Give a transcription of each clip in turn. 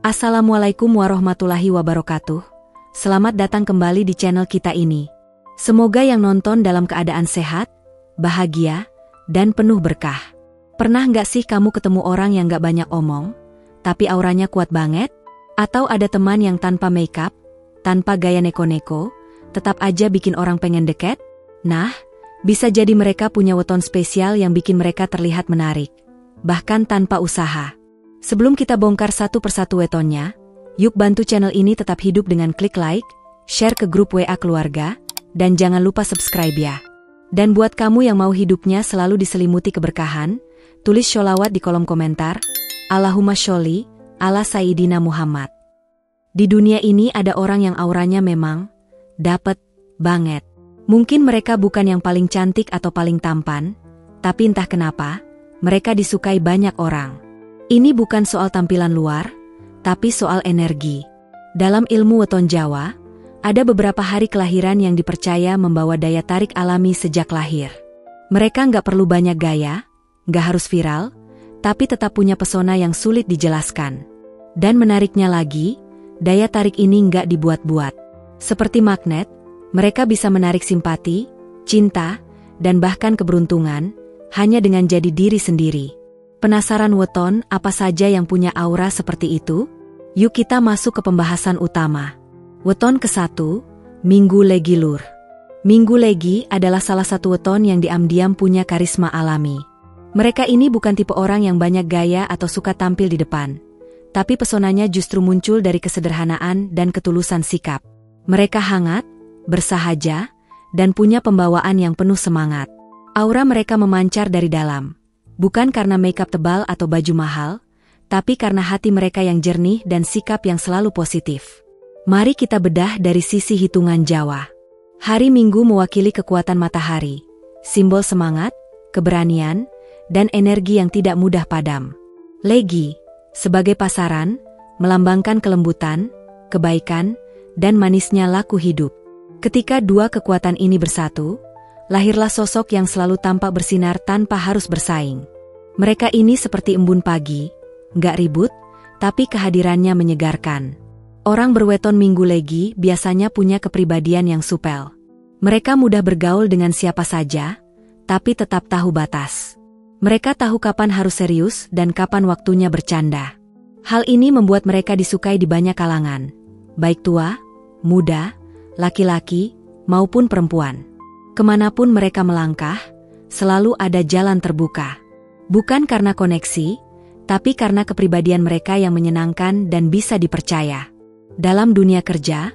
Assalamualaikum warahmatullahi wabarakatuh. Selamat datang kembali di channel kita ini. Semoga yang nonton dalam keadaan sehat, bahagia, dan penuh berkah. Pernah nggak sih kamu ketemu orang yang nggak banyak omong, tapi auranya kuat banget? Atau ada teman yang tanpa makeup, tanpa gaya neko-neko, tetap aja bikin orang pengen deket? Nah, bisa jadi mereka punya weton spesial yang bikin mereka terlihat menarik, bahkan tanpa usaha. Sebelum kita bongkar satu persatu wetonnya, yuk bantu channel ini tetap hidup dengan klik like, share ke grup WA keluarga, dan jangan lupa subscribe ya. Dan buat kamu yang mau hidupnya selalu diselimuti keberkahan, tulis sholawat di kolom komentar, Allahumma sholli ala Sayyidina Muhammad. Di dunia ini ada orang yang auranya memang dapet banget. Mungkin mereka bukan yang paling cantik atau paling tampan, tapi entah kenapa, mereka disukai banyak orang. Ini bukan soal tampilan luar, tapi soal energi. Dalam ilmu weton Jawa, ada beberapa hari kelahiran yang dipercaya membawa daya tarik alami sejak lahir. Mereka nggak perlu banyak gaya, nggak harus viral, tapi tetap punya pesona yang sulit dijelaskan. Dan menariknya lagi, daya tarik ini nggak dibuat-buat. Seperti magnet, mereka bisa menarik simpati, cinta, dan bahkan keberuntungan, hanya dengan jadi diri sendiri. Penasaran weton apa saja yang punya aura seperti itu? Yuk kita masuk ke pembahasan utama. Weton ke-1, Minggu Legi Lur. Minggu Legi adalah salah satu weton yang diam-diam punya karisma alami. Mereka ini bukan tipe orang yang banyak gaya atau suka tampil di depan, tapi pesonanya justru muncul dari kesederhanaan dan ketulusan sikap. Mereka hangat, bersahaja, dan punya pembawaan yang penuh semangat. Aura mereka memancar dari dalam. Bukan karena makeup tebal atau baju mahal, tapi karena hati mereka yang jernih dan sikap yang selalu positif. Mari kita bedah dari sisi hitungan Jawa. Hari Minggu mewakili kekuatan matahari, simbol semangat, keberanian, dan energi yang tidak mudah padam. Legi, sebagai pasaran, melambangkan kelembutan, kebaikan, dan manisnya laku hidup. Ketika dua kekuatan ini bersatu, lahirlah sosok yang selalu tampak bersinar tanpa harus bersaing. Mereka ini seperti embun pagi, nggak ribut, tapi kehadirannya menyegarkan. Orang berweton Minggu Legi biasanya punya kepribadian yang supel. Mereka mudah bergaul dengan siapa saja, tapi tetap tahu batas. Mereka tahu kapan harus serius dan kapan waktunya bercanda. Hal ini membuat mereka disukai di banyak kalangan, baik tua, muda, laki-laki, maupun perempuan. Kemanapun mereka melangkah, selalu ada jalan terbuka. Bukan karena koneksi, tapi karena kepribadian mereka yang menyenangkan dan bisa dipercaya. Dalam dunia kerja,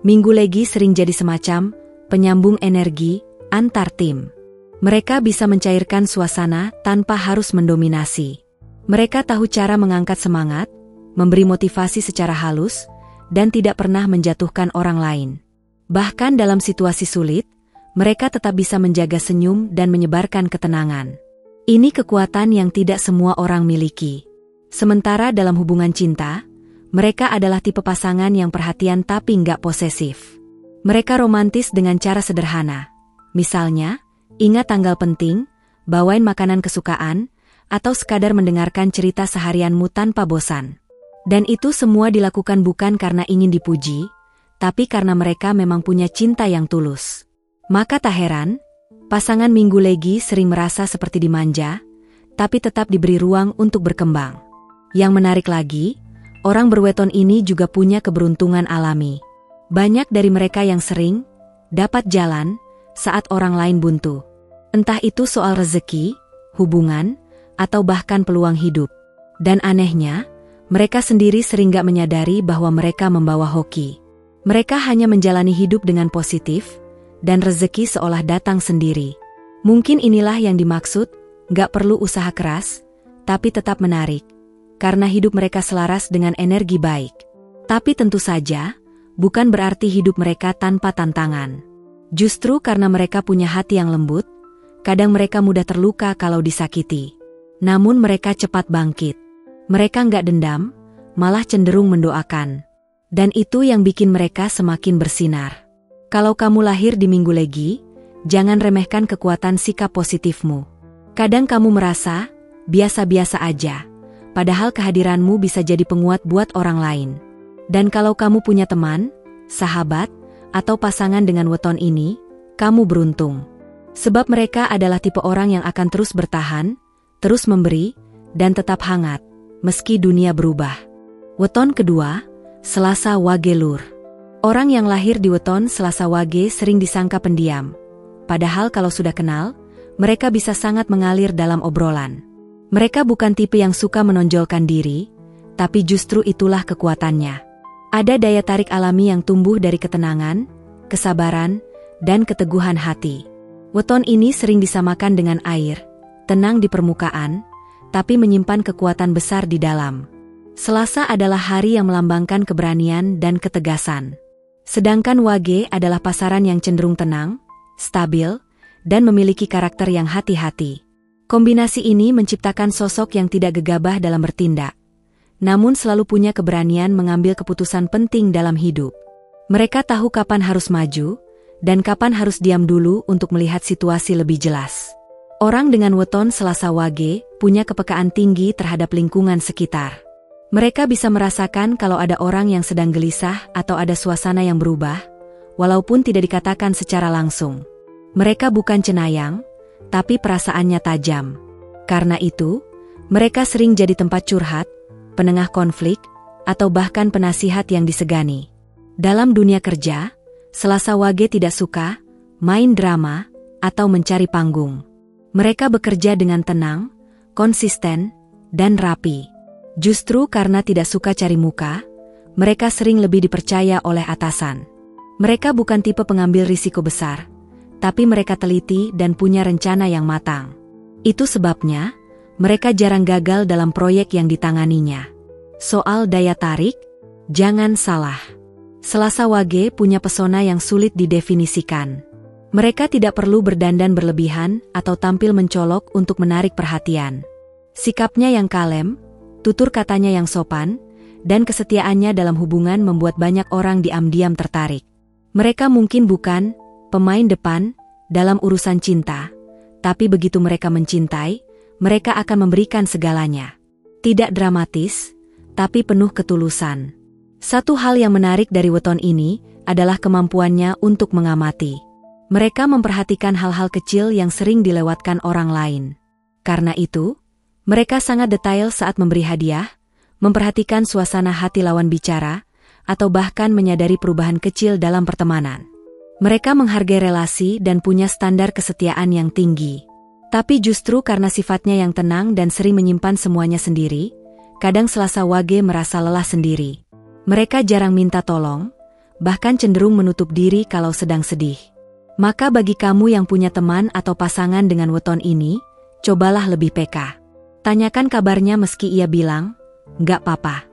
Minggu Legi sering jadi semacam penyambung energi antar tim. Mereka bisa mencairkan suasana tanpa harus mendominasi. Mereka tahu cara mengangkat semangat, memberi motivasi secara halus, dan tidak pernah menjatuhkan orang lain. Bahkan dalam situasi sulit, mereka tetap bisa menjaga senyum dan menyebarkan ketenangan. Ini kekuatan yang tidak semua orang miliki. Sementara dalam hubungan cinta, mereka adalah tipe pasangan yang perhatian tapi nggak posesif. Mereka romantis dengan cara sederhana. Misalnya, ingat tanggal penting, bawain makanan kesukaan, atau sekadar mendengarkan cerita seharianmu tanpa bosan. Dan itu semua dilakukan bukan karena ingin dipuji, tapi karena mereka memang punya cinta yang tulus. Maka tak heran, pasangan Minggu Legi sering merasa seperti dimanja, tapi tetap diberi ruang untuk berkembang. Yang menarik lagi, orang berweton ini juga punya keberuntungan alami. Banyak dari mereka yang sering dapat jalan saat orang lain buntu. Entah itu soal rezeki, hubungan, atau bahkan peluang hidup. Dan anehnya, mereka sendiri sering gak menyadari bahwa mereka membawa hoki. Mereka hanya menjalani hidup dengan positif, dan rezeki seolah datang sendiri. Mungkin inilah yang dimaksud, gak perlu usaha keras, tapi tetap menarik. Karena hidup mereka selaras dengan energi baik. Tapi tentu saja, bukan berarti hidup mereka tanpa tantangan. Justru karena mereka punya hati yang lembut, kadang mereka mudah terluka kalau disakiti. Namun mereka cepat bangkit. Mereka gak dendam, malah cenderung mendoakan. Dan itu yang bikin mereka semakin bersinar. Kalau kamu lahir di Minggu Legi, jangan remehkan kekuatan sikap positifmu. Kadang kamu merasa biasa-biasa aja, padahal kehadiranmu bisa jadi penguat buat orang lain. Dan kalau kamu punya teman, sahabat, atau pasangan dengan weton ini, kamu beruntung. Sebab mereka adalah tipe orang yang akan terus bertahan, terus memberi, dan tetap hangat, meski dunia berubah. Weton kedua, Selasa Wage Lur. Orang yang lahir di weton Selasa Wage sering disangka pendiam. Padahal kalau sudah kenal, mereka bisa sangat mengalir dalam obrolan. Mereka bukan tipe yang suka menonjolkan diri, tapi justru itulah kekuatannya. Ada daya tarik alami yang tumbuh dari ketenangan, kesabaran, dan keteguhan hati. Weton ini sering disamakan dengan air, tenang di permukaan, tapi menyimpan kekuatan besar di dalam. Selasa adalah hari yang melambangkan keberanian dan ketegasan. Sedangkan Wage adalah pasaran yang cenderung tenang, stabil, dan memiliki karakter yang hati-hati. Kombinasi ini menciptakan sosok yang tidak gegabah dalam bertindak, namun selalu punya keberanian mengambil keputusan penting dalam hidup. Mereka tahu kapan harus maju, dan kapan harus diam dulu untuk melihat situasi lebih jelas. Orang dengan weton Selasa Wage punya kepekaan tinggi terhadap lingkungan sekitar. Mereka bisa merasakan kalau ada orang yang sedang gelisah atau ada suasana yang berubah, walaupun tidak dikatakan secara langsung. Mereka bukan cenayang, tapi perasaannya tajam. Karena itu, mereka sering jadi tempat curhat, penengah konflik, atau bahkan penasihat yang disegani. Dalam dunia kerja, Selasa Wage tidak suka main drama atau mencari panggung. Mereka bekerja dengan tenang, konsisten, dan rapi. Justru karena tidak suka cari muka, mereka sering lebih dipercaya oleh atasan. Mereka bukan tipe pengambil risiko besar, tapi mereka teliti dan punya rencana yang matang. Itu sebabnya, mereka jarang gagal dalam proyek yang ditanganinya. Soal daya tarik, jangan salah. Selasa Wage punya pesona yang sulit didefinisikan. Mereka tidak perlu berdandan berlebihan atau tampil mencolok untuk menarik perhatian. Sikapnya yang kalem, tutur katanya yang sopan, dan kesetiaannya dalam hubungan membuat banyak orang diam-diam tertarik. Mereka mungkin bukan pemain depan dalam urusan cinta, tapi begitu mereka mencintai, mereka akan memberikan segalanya. Tidak dramatis, tapi penuh ketulusan. Satu hal yang menarik dari weton ini adalah kemampuannya untuk mengamati. Mereka memperhatikan hal-hal kecil yang sering dilewatkan orang lain. Karena itu, mereka sangat detail saat memberi hadiah, memperhatikan suasana hati lawan bicara, atau bahkan menyadari perubahan kecil dalam pertemanan. Mereka menghargai relasi dan punya standar kesetiaan yang tinggi. Tapi justru karena sifatnya yang tenang dan sering menyimpan semuanya sendiri, kadang Selasa Wage merasa lelah sendiri. Mereka jarang minta tolong, bahkan cenderung menutup diri kalau sedang sedih. Maka bagi kamu yang punya teman atau pasangan dengan weton ini, cobalah lebih peka. Tanyakan kabarnya meski ia bilang, "Nggak apa-apa."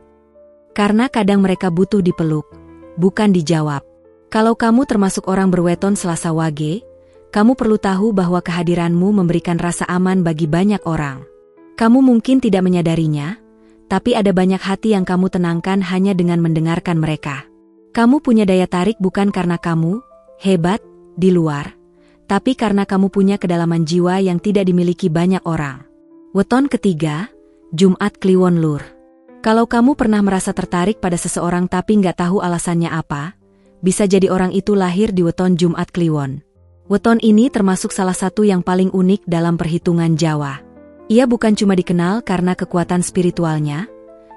Karena kadang mereka butuh dipeluk, bukan dijawab. Kalau kamu termasuk orang berweton Selasa Wage, kamu perlu tahu bahwa kehadiranmu memberikan rasa aman bagi banyak orang. Kamu mungkin tidak menyadarinya, tapi ada banyak hati yang kamu tenangkan hanya dengan mendengarkan mereka. Kamu punya daya tarik bukan karena kamu hebat di luar, tapi karena kamu punya kedalaman jiwa yang tidak dimiliki banyak orang. Weton ketiga, Jumat Kliwon Lur. Kalau kamu pernah merasa tertarik pada seseorang tapi nggak tahu alasannya apa, bisa jadi orang itu lahir di weton Jumat Kliwon. Weton ini termasuk salah satu yang paling unik dalam perhitungan Jawa. Ia bukan cuma dikenal karena kekuatan spiritualnya,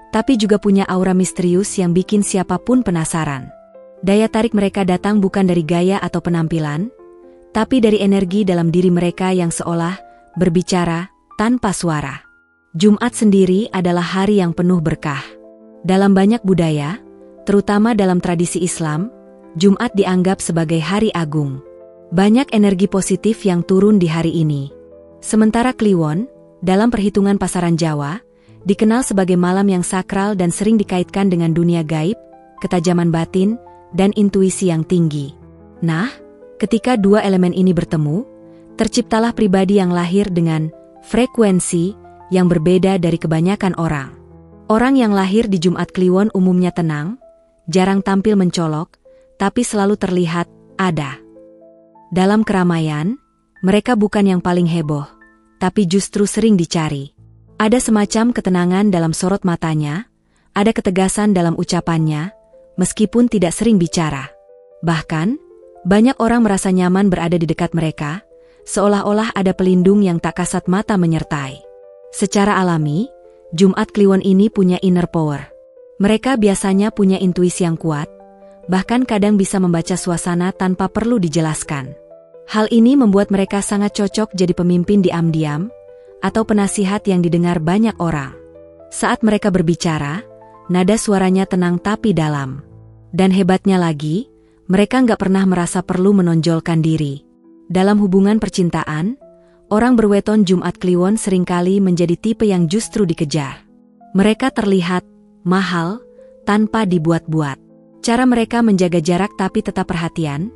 tapi juga punya aura misterius yang bikin siapapun penasaran. Daya tarik mereka datang bukan dari gaya atau penampilan, tapi dari energi dalam diri mereka yang seolah berbicara tanpa suara. Jumat sendiri adalah hari yang penuh berkah. Dalam banyak budaya, terutama dalam tradisi Islam, Jumat dianggap sebagai hari agung. Banyak energi positif yang turun di hari ini. Sementara Kliwon, dalam perhitungan pasaran Jawa, dikenal sebagai malam yang sakral dan sering dikaitkan dengan dunia gaib, ketajaman batin, dan intuisi yang tinggi. Nah, ketika dua elemen ini bertemu, terciptalah pribadi yang lahir dengan frekuensi yang berbeda dari kebanyakan orang. Orang yang lahir di Jumat Kliwon umumnya tenang, jarang tampil mencolok, tapi selalu terlihat ada. Dalam keramaian, mereka bukan yang paling heboh, tapi justru sering dicari. Ada semacam ketenangan dalam sorot matanya, ada ketegasan dalam ucapannya, meskipun tidak sering bicara. Bahkan, banyak orang merasa nyaman berada di dekat mereka, seolah-olah ada pelindung yang tak kasat mata menyertai. Secara alami, Jumat Kliwon ini punya inner power. Mereka biasanya punya intuisi yang kuat, bahkan kadang bisa membaca suasana tanpa perlu dijelaskan. Hal ini membuat mereka sangat cocok jadi pemimpin diam-diam, atau penasihat yang didengar banyak orang. Saat mereka berbicara, nada suaranya tenang tapi dalam. Dan hebatnya lagi, mereka nggak pernah merasa perlu menonjolkan diri. Dalam hubungan percintaan, orang berweton Jumat Kliwon seringkali menjadi tipe yang justru dikejar. Mereka terlihat mahal tanpa dibuat-buat. Cara mereka menjaga jarak tapi tetap perhatian,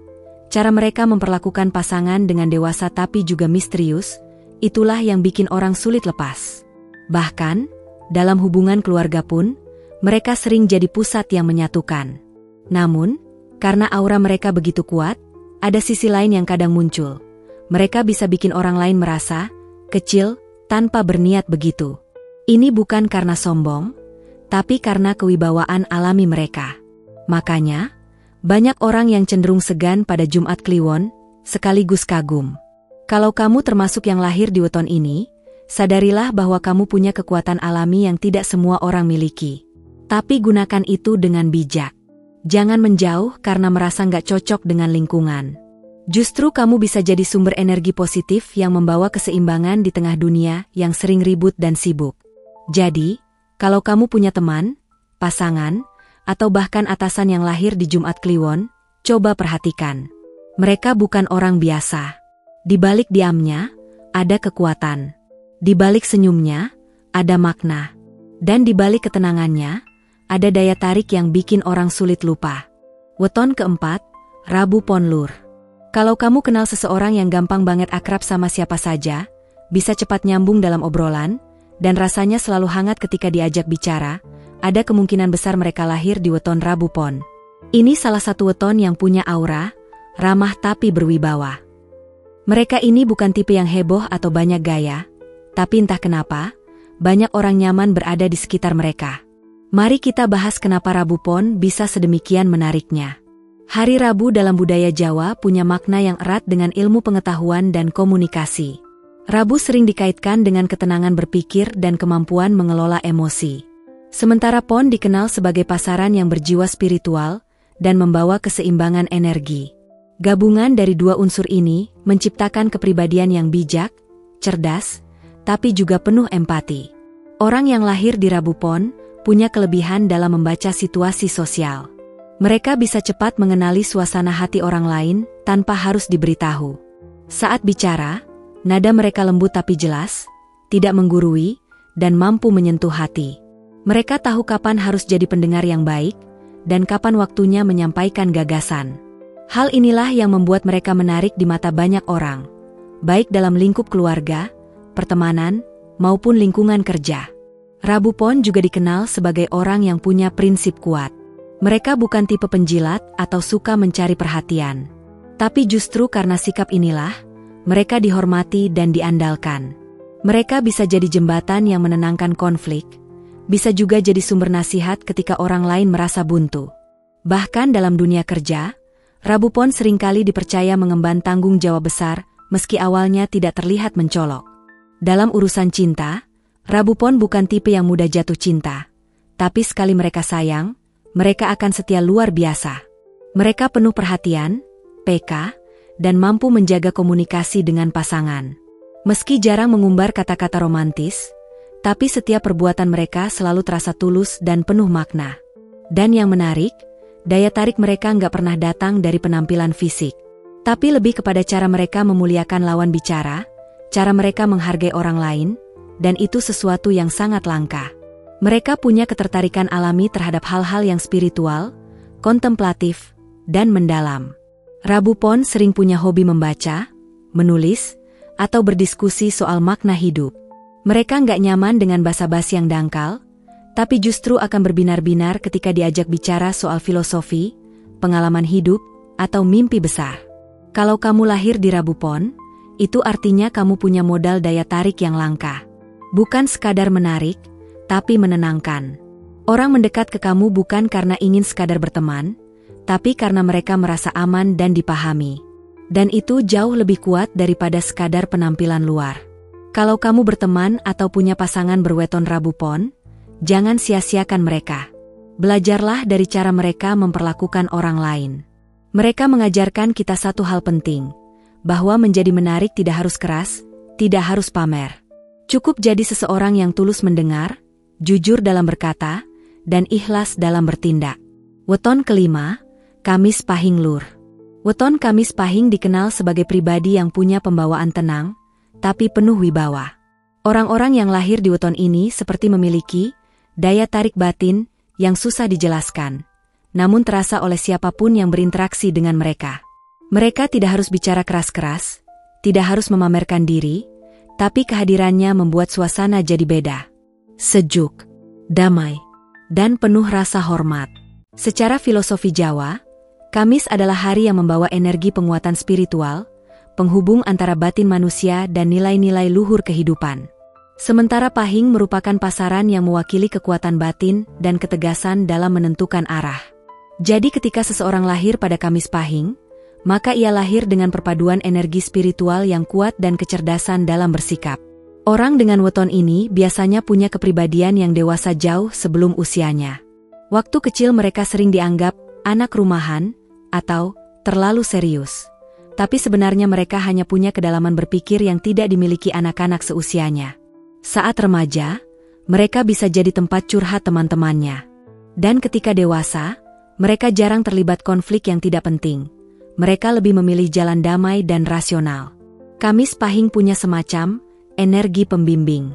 cara mereka memperlakukan pasangan dengan dewasa tapi juga misterius, itulah yang bikin orang sulit lepas. Bahkan, dalam hubungan keluarga pun, mereka sering jadi pusat yang menyatukan. Namun, karena aura mereka begitu kuat, ada sisi lain yang kadang muncul. Mereka bisa bikin orang lain merasa kecil tanpa berniat begitu. Ini bukan karena sombong, tapi karena kewibawaan alami mereka. Makanya, banyak orang yang cenderung segan pada Jumat Kliwon, sekaligus kagum. Kalau kamu termasuk yang lahir di weton ini, sadarilah bahwa kamu punya kekuatan alami yang tidak semua orang miliki. Tapi gunakan itu dengan bijak. Jangan menjauh karena merasa nggak cocok dengan lingkungan. Justru kamu bisa jadi sumber energi positif yang membawa keseimbangan di tengah dunia yang sering ribut dan sibuk. Jadi, kalau kamu punya teman, pasangan, atau bahkan atasan yang lahir di Jumat Kliwon, coba perhatikan. Mereka bukan orang biasa. Di balik diamnya, ada kekuatan. Di balik senyumnya, ada makna. Dan di balik ketenangannya, ada daya tarik yang bikin orang sulit lupa. Weton keempat, Rabu Pon Lur. Kalau kamu kenal seseorang yang gampang banget akrab sama siapa saja, bisa cepat nyambung dalam obrolan, dan rasanya selalu hangat ketika diajak bicara, ada kemungkinan besar mereka lahir di weton Rabu Pon. Ini salah satu weton yang punya aura, ramah tapi berwibawa. Mereka ini bukan tipe yang heboh atau banyak gaya, tapi entah kenapa, banyak orang nyaman berada di sekitar mereka. Mari kita bahas kenapa Rabu Pon bisa sedemikian menariknya. Hari Rabu dalam budaya Jawa punya makna yang erat dengan ilmu pengetahuan dan komunikasi. Rabu sering dikaitkan dengan ketenangan berpikir dan kemampuan mengelola emosi. Sementara Pon dikenal sebagai pasaran yang berjiwa spiritual dan membawa keseimbangan energi. Gabungan dari dua unsur ini menciptakan kepribadian yang bijak, cerdas, tapi juga penuh empati. Orang yang lahir di Rabu Pon punya kelebihan dalam membaca situasi sosial. Mereka bisa cepat mengenali suasana hati orang lain tanpa harus diberitahu. Saat bicara, nada mereka lembut tapi jelas, tidak menggurui, dan mampu menyentuh hati. Mereka tahu kapan harus jadi pendengar yang baik, dan kapan waktunya menyampaikan gagasan. Hal inilah yang membuat mereka menarik di mata banyak orang, baik dalam lingkup keluarga, pertemanan, maupun lingkungan kerja. Rabu Pon juga dikenal sebagai orang yang punya prinsip kuat. Mereka bukan tipe penjilat atau suka mencari perhatian. Tapi justru karena sikap inilah, mereka dihormati dan diandalkan. Mereka bisa jadi jembatan yang menenangkan konflik, bisa juga jadi sumber nasihat ketika orang lain merasa buntu. Bahkan dalam dunia kerja, Rabu Pon seringkali dipercaya mengemban tanggung jawab besar, meski awalnya tidak terlihat mencolok. Dalam urusan cinta, Rabu Pon bukan tipe yang mudah jatuh cinta. Tapi sekali mereka sayang, mereka akan setia luar biasa. Mereka penuh perhatian, peka, dan mampu menjaga komunikasi dengan pasangan. Meski jarang mengumbar kata-kata romantis, tapi setiap perbuatan mereka selalu terasa tulus dan penuh makna. Dan yang menarik, daya tarik mereka nggak pernah datang dari penampilan fisik, tapi lebih kepada cara mereka memuliakan lawan bicara, cara mereka menghargai orang lain, dan itu sesuatu yang sangat langka. Mereka punya ketertarikan alami terhadap hal-hal yang spiritual, kontemplatif, dan mendalam. Rabu Pon sering punya hobi membaca, menulis, atau berdiskusi soal makna hidup. Mereka nggak nyaman dengan basa-basi yang dangkal, tapi justru akan berbinar-binar ketika diajak bicara soal filosofi, pengalaman hidup, atau mimpi besar. Kalau kamu lahir di Rabu Pon, itu artinya kamu punya modal daya tarik yang langka. Bukan sekadar menarik, tapi menenangkan. Orang mendekat ke kamu bukan karena ingin sekadar berteman, tapi karena mereka merasa aman dan dipahami. Dan itu jauh lebih kuat daripada sekadar penampilan luar. Kalau kamu berteman atau punya pasangan berweton Rabu Pon, jangan sia-siakan mereka. Belajarlah dari cara mereka memperlakukan orang lain. Mereka mengajarkan kita satu hal penting, bahwa menjadi menarik tidak harus keras, tidak harus pamer. Cukup jadi seseorang yang tulus mendengar, jujur dalam berkata, dan ikhlas dalam bertindak. Weton kelima, Kamis Pahing Lur. Weton Kamis Pahing dikenal sebagai pribadi yang punya pembawaan tenang, tapi penuh wibawa. Orang-orang yang lahir di weton ini seperti memiliki daya tarik batin yang susah dijelaskan, namun terasa oleh siapapun yang berinteraksi dengan mereka. Mereka tidak harus bicara keras-keras, tidak harus memamerkan diri, tapi kehadirannya membuat suasana jadi beda. Sejuk, damai, dan penuh rasa hormat. Secara filosofi Jawa, Kamis adalah hari yang membawa energi penguatan spiritual, penghubung antara batin manusia dan nilai-nilai luhur kehidupan. Sementara Pahing merupakan pasaran yang mewakili kekuatan batin dan ketegasan dalam menentukan arah. Jadi ketika seseorang lahir pada Kamis Pahing, maka ia lahir dengan perpaduan energi spiritual yang kuat dan kecerdasan dalam bersikap. Orang dengan weton ini biasanya punya kepribadian yang dewasa jauh sebelum usianya. Waktu kecil mereka sering dianggap anak rumahan atau terlalu serius. Tapi sebenarnya mereka hanya punya kedalaman berpikir yang tidak dimiliki anak-anak seusianya. Saat remaja, mereka bisa jadi tempat curhat teman-temannya. Dan ketika dewasa, mereka jarang terlibat konflik yang tidak penting. Mereka lebih memilih jalan damai dan rasional. Kamis Pahing punya semacam energi pembimbing.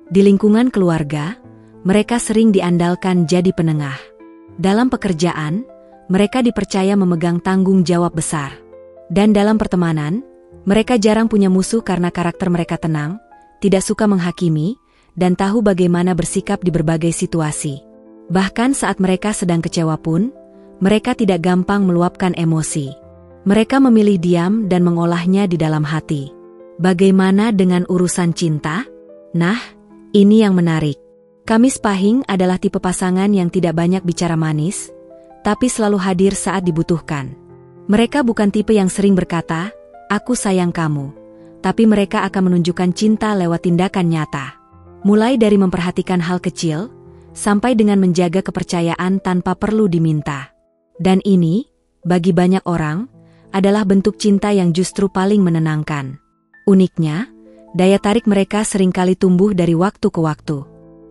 Di lingkungan keluarga, mereka sering diandalkan jadi penengah. Dalam pekerjaan, mereka dipercaya memegang tanggung jawab besar. Dan dalam pertemanan, mereka jarang punya musuh karena karakter mereka tenang, tidak suka menghakimi, dan tahu bagaimana bersikap di berbagai situasi. Bahkan saat mereka sedang kecewa pun, mereka tidak gampang meluapkan emosi. Mereka memilih diam dan mengolahnya di dalam hati. Bagaimana dengan urusan cinta? Nah, ini yang menarik. Kamis Pahing adalah tipe pasangan yang tidak banyak bicara manis, tapi selalu hadir saat dibutuhkan. Mereka bukan tipe yang sering berkata, "Aku sayang kamu," tapi mereka akan menunjukkan cinta lewat tindakan nyata. Mulai dari memperhatikan hal kecil, sampai dengan menjaga kepercayaan tanpa perlu diminta. Dan ini, bagi banyak orang, adalah bentuk cinta yang justru paling menenangkan. Uniknya, daya tarik mereka seringkali tumbuh dari waktu ke waktu.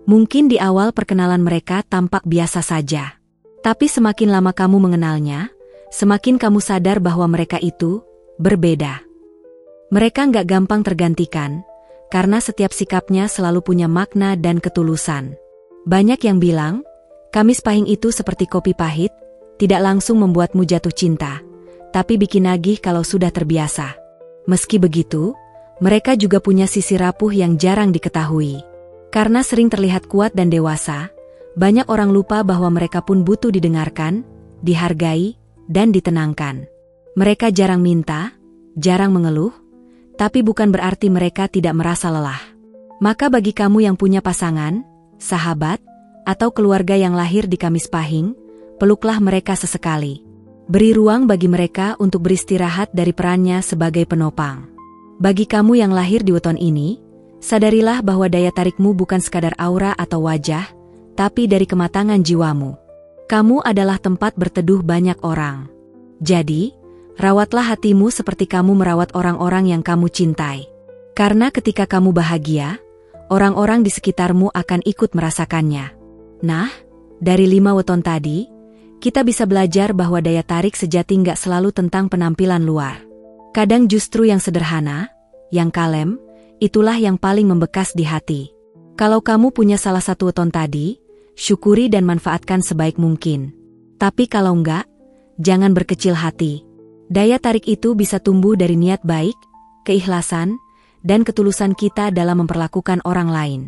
Mungkin di awal perkenalan mereka tampak biasa saja. Tapi semakin lama kamu mengenalnya, semakin kamu sadar bahwa mereka itu berbeda. Mereka nggak gampang tergantikan, karena setiap sikapnya selalu punya makna dan ketulusan. Banyak yang bilang, Kamis Pahing itu seperti kopi pahit, tidak langsung membuatmu jatuh cinta, tapi bikin nagih kalau sudah terbiasa. Meski begitu, mereka juga punya sisi rapuh yang jarang diketahui. Karena sering terlihat kuat dan dewasa, banyak orang lupa bahwa mereka pun butuh didengarkan, dihargai, dan ditenangkan. Mereka jarang minta, jarang mengeluh, tapi bukan berarti mereka tidak merasa lelah. Maka bagi kamu yang punya pasangan, sahabat, atau keluarga yang lahir di Kamis Pahing, peluklah mereka sesekali. Beri ruang bagi mereka untuk beristirahat dari perannya sebagai penopang. Bagi kamu yang lahir di weton ini, sadarilah bahwa daya tarikmu bukan sekadar aura atau wajah, tapi dari kematangan jiwamu. Kamu adalah tempat berteduh banyak orang. Jadi, rawatlah hatimu seperti kamu merawat orang-orang yang kamu cintai. Karena ketika kamu bahagia, orang-orang di sekitarmu akan ikut merasakannya. Nah, dari 5 weton tadi, kita bisa belajar bahwa daya tarik sejati nggak selalu tentang penampilan luar. Kadang justru yang sederhana, yang kalem, itulah yang paling membekas di hati. Kalau kamu punya salah satu weton tadi, syukuri dan manfaatkan sebaik mungkin. Tapi kalau enggak, jangan berkecil hati. Daya tarik itu bisa tumbuh dari niat baik, keikhlasan, dan ketulusan kita dalam memperlakukan orang lain.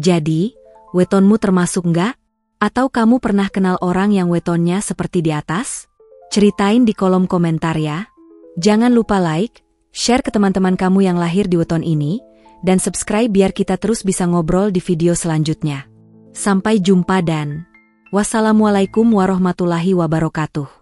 Jadi, wetonmu termasuk enggak? Atau kamu pernah kenal orang yang wetonnya seperti di atas? Ceritain di kolom komentar ya. Jangan lupa like, share ke teman-teman kamu yang lahir di weton ini, dan subscribe biar kita terus bisa ngobrol di video selanjutnya. Sampai jumpa dan wassalamualaikum warahmatullahi wabarakatuh.